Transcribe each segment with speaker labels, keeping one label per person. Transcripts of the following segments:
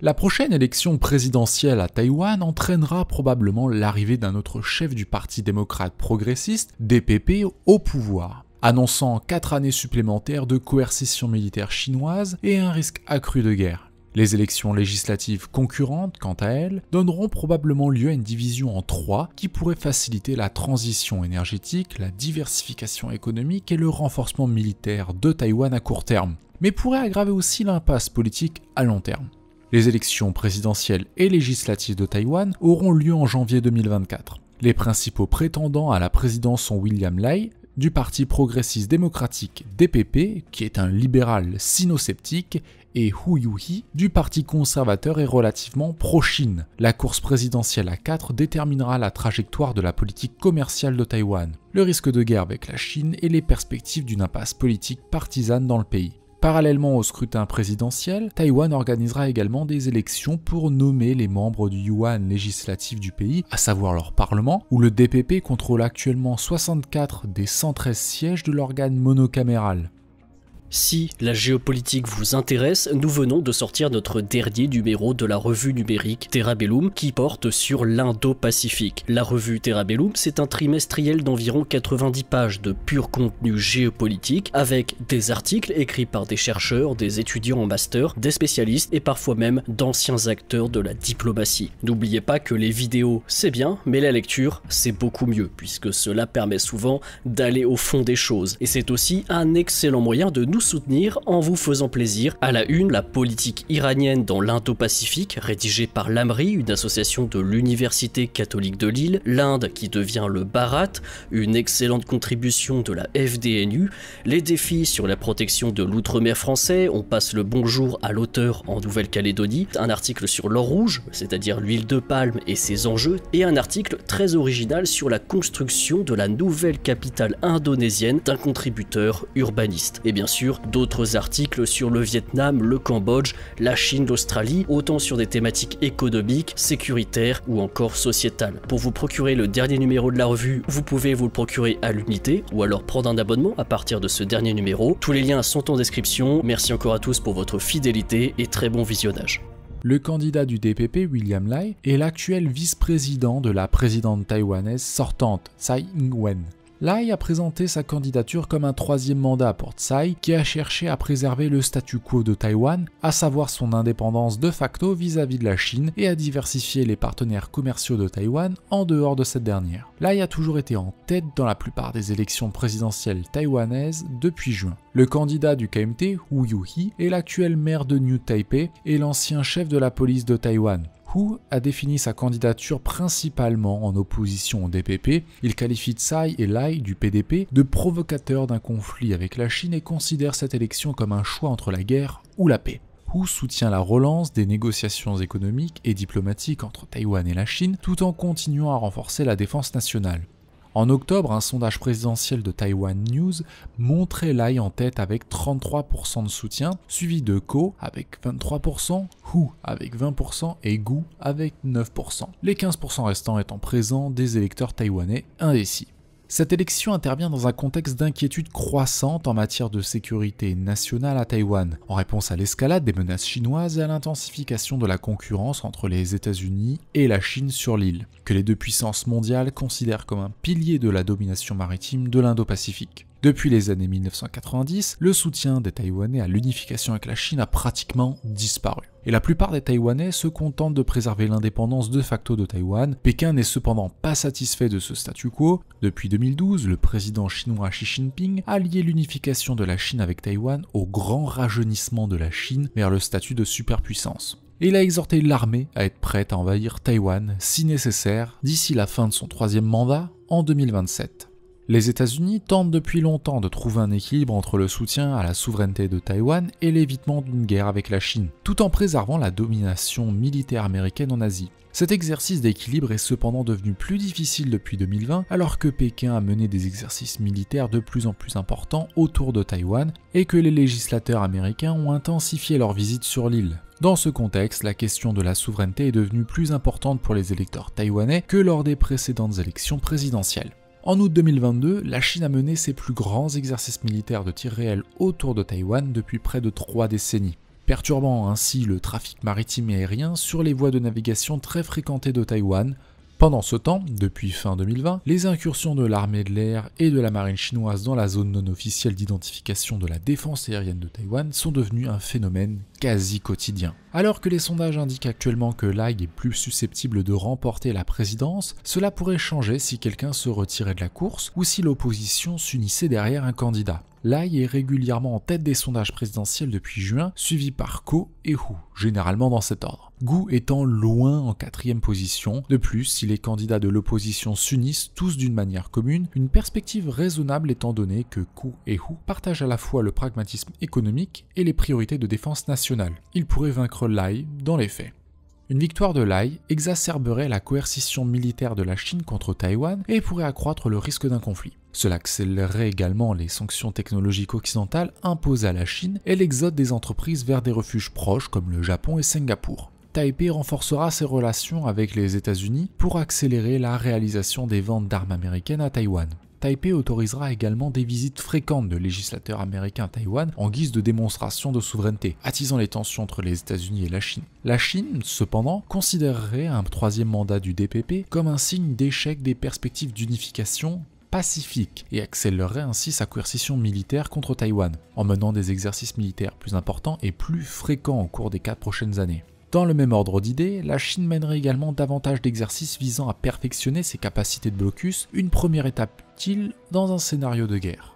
Speaker 1: La prochaine élection présidentielle à Taïwan entraînera probablement l'arrivée d'un autre chef du Parti démocrate progressiste, DPP, au pouvoir, annonçant 4 années supplémentaires de coercition militaire chinoise et un risque accru de guerre. Les élections législatives concurrentes, quant à elles, donneront probablement lieu à une division en 3 qui pourrait faciliter la transition énergétique, la diversification économique et le renforcement militaire de Taïwan à court terme, mais pourrait aggraver aussi l'impasse politique à long terme. Les élections présidentielles et législatives de Taïwan auront lieu en janvier 2024. Les principaux prétendants à la présidence sont William Lai, du Parti progressiste démocratique DPP, qui est un libéral sino-sceptique, et Hu Yuhi, du Parti conservateur et relativement pro-Chine. La course présidentielle à 4 déterminera la trajectoire de la politique commerciale de Taïwan, le risque de guerre avec la Chine et les perspectives d'une impasse politique partisane dans le pays. Parallèlement au scrutin présidentiel, Taïwan organisera également des élections pour nommer les membres du yuan législatif du pays, à savoir leur parlement, où le DPP contrôle actuellement 64 des 113 sièges de l'organe monocaméral.
Speaker 2: Si la géopolitique vous intéresse, nous venons de sortir notre dernier numéro de la revue numérique Terra Bellum qui porte sur l'Indo-Pacifique. La revue Terra Bellum, c'est un trimestriel d'environ 90 pages de pur contenu géopolitique avec des articles écrits par des chercheurs, des étudiants en master, des spécialistes et parfois même d'anciens acteurs de la diplomatie. N'oubliez pas que les vidéos c'est bien, mais la lecture c'est beaucoup mieux puisque cela permet souvent d'aller au fond des choses. Et c'est aussi un excellent moyen de nous soutenir en vous faisant plaisir. À la une, la politique iranienne dans l'Indo-Pacifique, rédigée par l'AMRI, une association de l'Université catholique de Lille, l'Inde qui devient le Bharat, une excellente contribution de la FDNU, les défis sur la protection de l'outre-mer français, on passe le bonjour à l'auteur en Nouvelle-Calédonie, un article sur l'or rouge, c'est-à-dire l'huile de palme et ses enjeux, et un article très original sur la construction de la nouvelle capitale indonésienne d'un contributeur urbaniste. Et bien sûr, d'autres articles sur le Vietnam, le Cambodge, la Chine, l'Australie, autant sur des thématiques économiques, sécuritaires ou encore sociétales. Pour vous procurer le dernier numéro de la revue, vous pouvez vous le procurer à l'unité ou alors prendre un abonnement à partir de ce dernier numéro. Tous les liens sont en description. Merci encore à tous pour votre fidélité et très bon visionnage.
Speaker 1: Le candidat du DPP, William Lai, est l'actuel vice-président de la présidente taïwanaise sortante, Tsai Ing-wen. Lai a présenté sa candidature comme un 3e mandat pour Tsai, qui a cherché à préserver le statu quo de Taïwan, à savoir son indépendance de facto vis-à-vis de la Chine et à diversifier les partenaires commerciaux de Taïwan en dehors de cette dernière. Lai a toujours été en tête dans la plupart des élections présidentielles taïwanaises depuis juin. Le candidat du KMT, Hu Yuhi, est l'actuel maire de New Taipei et l'ancien chef de la police de Taïwan. Hu a défini sa candidature principalement en opposition au DPP. Il qualifie Tsai et Lai du PDP de provocateurs d'un conflit avec la Chine et considère cette élection comme un choix entre la guerre ou la paix. Hu soutient la relance des négociations économiques et diplomatiques entre Taïwan et la Chine tout en continuant à renforcer la défense nationale. En octobre, un sondage présidentiel de Taiwan News montrait Lai en tête avec 33% de soutien, suivi de Ko avec 23%, Hu avec 20% et Gu avec 9%. Les 15% restants étant présents des électeurs taïwanais indécis. Cette élection intervient dans un contexte d'inquiétude croissante en matière de sécurité nationale à Taïwan, en réponse à l'escalade des menaces chinoises et à l'intensification de la concurrence entre les États-Unis et la Chine sur l'île, que les deux puissances mondiales considèrent comme un pilier de la domination maritime de l'Indo-Pacifique. Depuis les années 1990, le soutien des Taïwanais à l'unification avec la Chine a pratiquement disparu. Et la plupart des Taïwanais se contentent de préserver l'indépendance de facto de Taïwan. Pékin n'est cependant pas satisfait de ce statu quo. Depuis 2012, le président chinois Xi Jinping a lié l'unification de la Chine avec Taïwan au grand rajeunissement de la Chine vers le statut de superpuissance. Et il a exhorté l'armée à être prête à envahir Taïwan si nécessaire d'ici la fin de son 3e mandat en 2027. Les États-Unis tentent depuis longtemps de trouver un équilibre entre le soutien à la souveraineté de Taïwan et l'évitement d'une guerre avec la Chine, tout en préservant la domination militaire américaine en Asie. Cet exercice d'équilibre est cependant devenu plus difficile depuis 2020, alors que Pékin a mené des exercices militaires de plus en plus importants autour de Taïwan et que les législateurs américains ont intensifié leurs visites sur l'île. Dans ce contexte, la question de la souveraineté est devenue plus importante pour les électeurs taïwanais que lors des précédentes élections présidentielles. En août 2022, la Chine a mené ses plus grands exercices militaires de tir réel autour de Taïwan depuis près de 3 décennies. perturbant ainsi le trafic maritime et aérien sur les voies de navigation très fréquentées de Taïwan. Pendant ce temps, depuis fin 2020, les incursions de l'armée de l'air et de la marine chinoise dans la zone non officielle d'identification de la défense aérienne de Taïwan sont devenus un phénomène quasi quotidien. Alors que les sondages indiquent actuellement que Lai est plus susceptible de remporter la présidence, cela pourrait changer si quelqu'un se retirait de la course ou si l'opposition s'unissait derrière un candidat. Lai est régulièrement en tête des sondages présidentiels depuis juin, suivi par Ko et Hu, généralement dans cet ordre. Gu étant loin en 4e position. De plus, si les candidats de l'opposition s'unissent tous d'une manière commune, une perspective raisonnable étant donnée que Ko et Hu partagent à la fois le pragmatisme économique et les priorités de défense nationale. Ils pourraient vaincre Lai dans les faits. Une victoire de Lai exacerberait la coercition militaire de la Chine contre Taïwan et pourrait accroître le risque d'un conflit. Cela accélérerait également les sanctions technologiques occidentales imposées à la Chine et l'exode des entreprises vers des refuges proches comme le Japon et Singapour. Taipei renforcera ses relations avec les États-Unis pour accélérer la réalisation des ventes d'armes américaines à Taïwan. Taipei autorisera également des visites fréquentes de législateurs américains à Taïwan en guise de démonstration de souveraineté, attisant les tensions entre les États-Unis et la Chine. La Chine, cependant, considérerait un 3e mandat du DPP comme un signe d'échec des perspectives d'unification pacifique et accélérerait ainsi sa coercition militaire contre Taïwan, en menant des exercices militaires plus importants et plus fréquents au cours des 4 prochaines années. Dans le même ordre d'idées, la Chine mènerait également davantage d'exercices visant à perfectionner ses capacités de blocus, une première étape utile dans un scénario de guerre.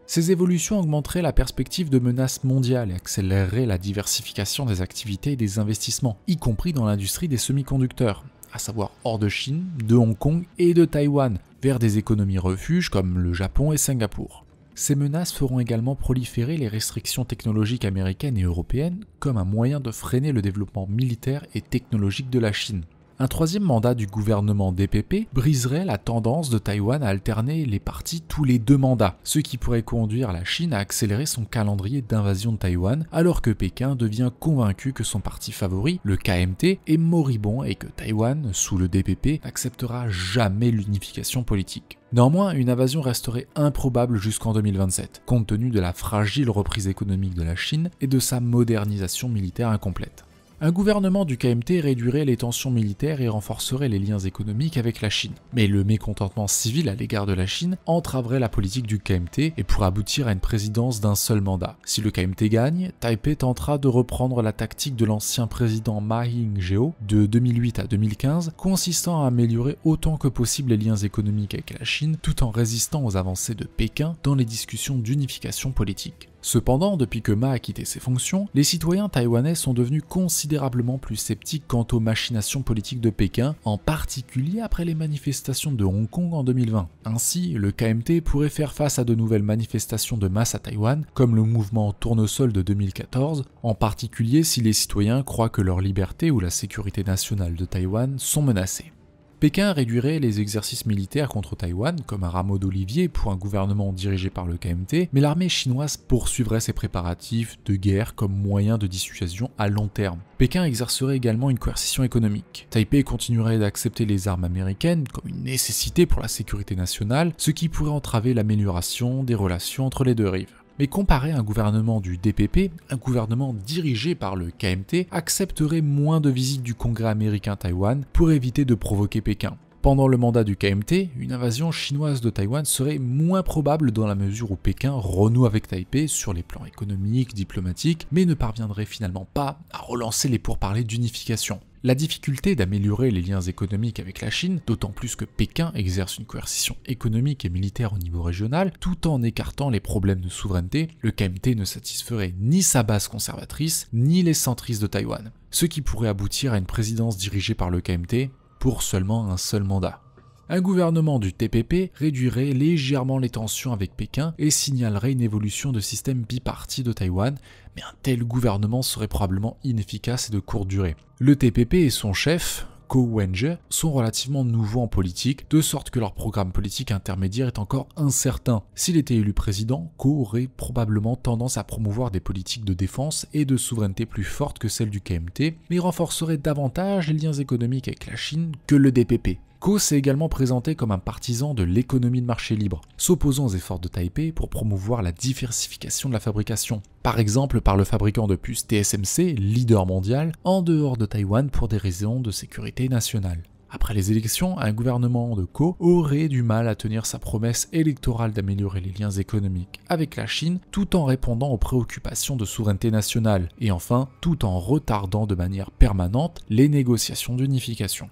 Speaker 1: Ces évolutions augmenteraient la perspective de menaces mondiales et accéléreraient la diversification des activités et des investissements, y compris dans l'industrie des semi-conducteurs, à savoir hors de Chine, de Hong Kong et de Taïwan, vers des économies refuges comme le Japon et Singapour. Ces menaces feront également proliférer les restrictions technologiques américaines et européennes comme un moyen de freiner le développement militaire et technologique de la Chine. Un 3e mandat du gouvernement DPP briserait la tendance de Taïwan à alterner les partis tous les 2 mandats, ce qui pourrait conduire la Chine à accélérer son calendrier d'invasion de Taïwan, alors que Pékin devient convaincu que son parti favori, le KMT, est moribond et que Taïwan, sous le DPP, n'acceptera jamais l'unification politique. Néanmoins, une invasion resterait improbable jusqu'en 2027, compte tenu de la fragile reprise économique de la Chine et de sa modernisation militaire incomplète. Un gouvernement du KMT réduirait les tensions militaires et renforcerait les liens économiques avec la Chine. Mais le mécontentement civil à l'égard de la Chine entraverait la politique du KMT et pourrait aboutir à une présidence d'un seul mandat. Si le KMT gagne, Taipei tentera de reprendre la tactique de l'ancien président Ma Ying-jeou de 2008 à 2015, consistant à améliorer autant que possible les liens économiques avec la Chine, tout en résistant aux avancées de Pékin dans les discussions d'unification politique. Cependant, depuis que Ma a quitté ses fonctions, les citoyens taïwanais sont devenus considérablement plus sceptiques quant aux machinations politiques de Pékin, en particulier après les manifestations de Hong Kong en 2020. Ainsi, le KMT pourrait faire face à de nouvelles manifestations de masse à Taïwan, comme le mouvement Tournesol de 2014, en particulier si les citoyens croient que leur liberté ou la sécurité nationale de Taïwan sont menacées. Pékin réduirait les exercices militaires contre Taïwan comme un rameau d'olivier pour un gouvernement dirigé par le KMT, mais l'armée chinoise poursuivrait ses préparatifs de guerre comme moyen de dissuasion à long terme. Pékin exercerait également une coercition économique. Taipei continuerait d'accepter les armes américaines comme une nécessité pour la sécurité nationale, ce qui pourrait entraver l'amélioration des relations entre les deux rives. Mais comparé à un gouvernement du DPP, un gouvernement dirigé par le KMT accepterait moins de visites du Congrès américain à Taïwan pour éviter de provoquer Pékin. Pendant le mandat du KMT, une invasion chinoise de Taïwan serait moins probable dans la mesure où Pékin renoue avec Taipei sur les plans économiques, diplomatiques, mais ne parviendrait finalement pas à relancer les pourparlers d'unification. La difficulté d'améliorer les liens économiques avec la Chine, d'autant plus que Pékin exerce une coercition économique et militaire au niveau régional, tout en écartant les problèmes de souveraineté, le KMT ne satisferait ni sa base conservatrice, ni les centristes de Taïwan, ce qui pourrait aboutir à une présidence dirigée par le KMT pour seulement un seul mandat. Un gouvernement du TPP réduirait légèrement les tensions avec Pékin et signalerait une évolution de système biparti de Taïwan, mais un tel gouvernement serait probablement inefficace et de courte durée. Le TPP et son chef, Ko Wen-je, sont relativement nouveaux en politique, de sorte que leur programme politique intermédiaire est encore incertain. S'il était élu président, Ko aurait probablement tendance à promouvoir des politiques de défense et de souveraineté plus fortes que celles du KMT, mais renforcerait davantage les liens économiques avec la Chine que le DPP. Ko s'est également présenté comme un partisan de l'économie de marché libre, s'opposant aux efforts de Taipei pour promouvoir la diversification de la fabrication. Par exemple par le fabricant de puces TSMC, leader mondial, en dehors de Taïwan pour des raisons de sécurité nationale. Après les élections, un gouvernement de Ko aurait du mal à tenir sa promesse électorale d'améliorer les liens économiques avec la Chine tout en répondant aux préoccupations de souveraineté nationale et enfin tout en retardant de manière permanente les négociations d'unification.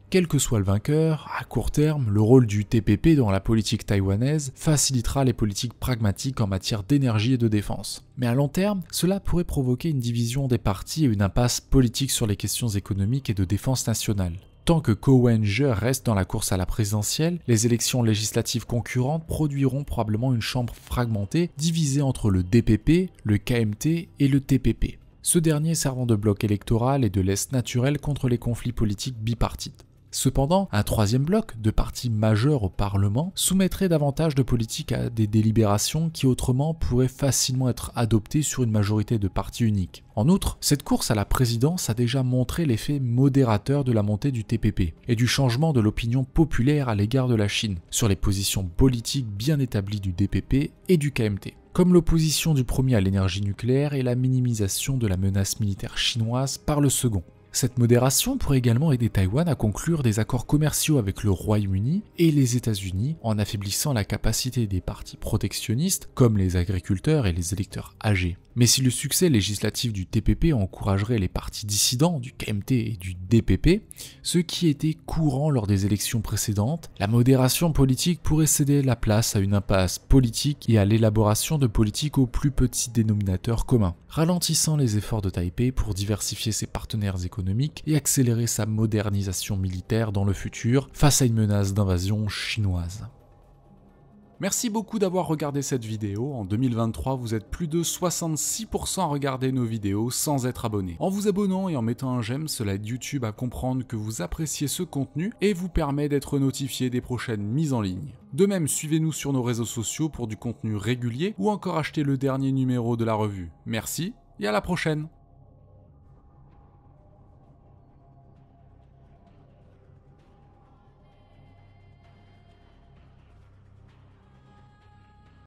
Speaker 1: Quel que soit le vainqueur, à court terme, le rôle du TPP dans la politique taïwanaise facilitera les politiques pragmatiques en matière d'énergie et de défense. Mais à long terme, cela pourrait provoquer une division des partis et une impasse politique sur les questions économiques et de défense nationale. Tant que Ko Wen-je reste dans la course à la présidentielle, les élections législatives concurrentes produiront probablement une chambre fragmentée divisée entre le DPP, le KMT et le TPP. Ce dernier servant de bloc électoral et de laisse naturelle contre les conflits politiques bipartites. Cependant, un troisième bloc de partis majeurs au Parlement soumettrait davantage de politiques à des délibérations qui autrement pourraient facilement être adoptées sur une majorité de partis uniques. En outre, cette course à la présidence a déjà montré l'effet modérateur de la montée du TPP et du changement de l'opinion populaire à l'égard de la Chine sur les positions politiques bien établies du DPP et du KMT. Comme l'opposition du premier à l'énergie nucléaire et la minimisation de la menace militaire chinoise par le second. Cette modération pourrait également aider Taïwan à conclure des accords commerciaux avec le Royaume-Uni et les États-Unis en affaiblissant la capacité des partis protectionnistes comme les agriculteurs et les électeurs âgés. Mais si le succès législatif du TPP encouragerait les partis dissidents du KMT et du DPP, ce qui était courant lors des élections précédentes, la modération politique pourrait céder la place à une impasse politique et à l'élaboration de politiques au plus petit dénominateur commun, ralentissant les efforts de Taipei pour diversifier ses partenaires économiques et accélérer sa modernisation militaire dans le futur face à une menace d'invasion chinoise. Merci beaucoup d'avoir regardé cette vidéo. En 2023, vous êtes plus de 66% à regarder nos vidéos sans être abonné. En vous abonnant et en mettant un j'aime, cela aide YouTube à comprendre que vous appréciez ce contenu et vous permet d'être notifié des prochaines mises en ligne. De même, suivez-nous sur nos réseaux sociaux pour du contenu régulier ou encore achetez le dernier numéro de la revue. Merci et à la prochaine.